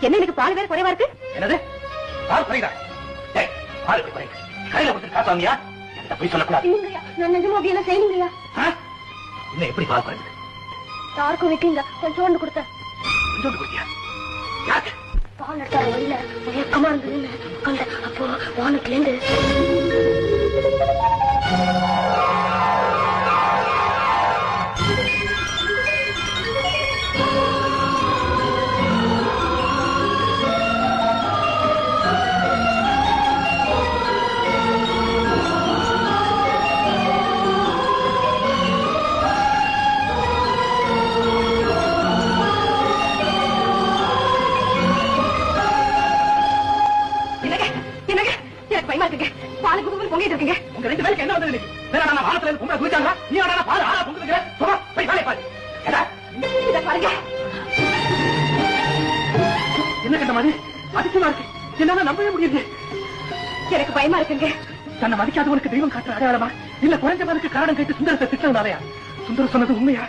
என்ன எனக்கு பால் வேற குறைவா இருக்கு? என்னது பால் குறைதா? பால் குறைங்க. கையில கொடுத்து காசு வாங்கியா? என்கிட்ட போய் சொல்லக்கூடாது. இல்லைங்கய்யா, நான் நிஜமா அப்படியெல்லாம் செய்யலைங்கய்யா. இன்னும் எப்படி பால் குறைஞ்சது? யாருக்கும் வைக்கீங்க, கொஞ்சோண்டு கொடுத்தேன். கொஞ்சோண்டு கொடுத்தியா? யாருக்கு? பால் எடுத்தார வழியில மயக்கமா இருந்ததுன்னு உட்காந்து அப்போ வானத்துல இருந்து பொங்கிட்டு இருக்கீங்க. உங்க ரெண்டு பேருக்கு என்ன வந்தது? நான் வானத்துல இருந்து பொங்கல் குடிச்சாங்க, நீ ஆனா பால் ஆளா பொங்குதுங்க. போமா போய் வேலைய பாரு. இத பாருங்க. என்ன கண்ட மாதிரி அதிசயமா இருக்கு. என்னால நம்பவே முடியுது. எனக்கு பயமா இருக்குங்க. தன்னை மதிக்காதவனுக்கு தெய்வம் காட்டுற அடையாளமா இல்ல குறைஞ்சவனுக்கு காரணம் கேட்டு சுந்தரத்தை திட்டனாலயா? சுந்தரம் சொன்னது உண்மையா?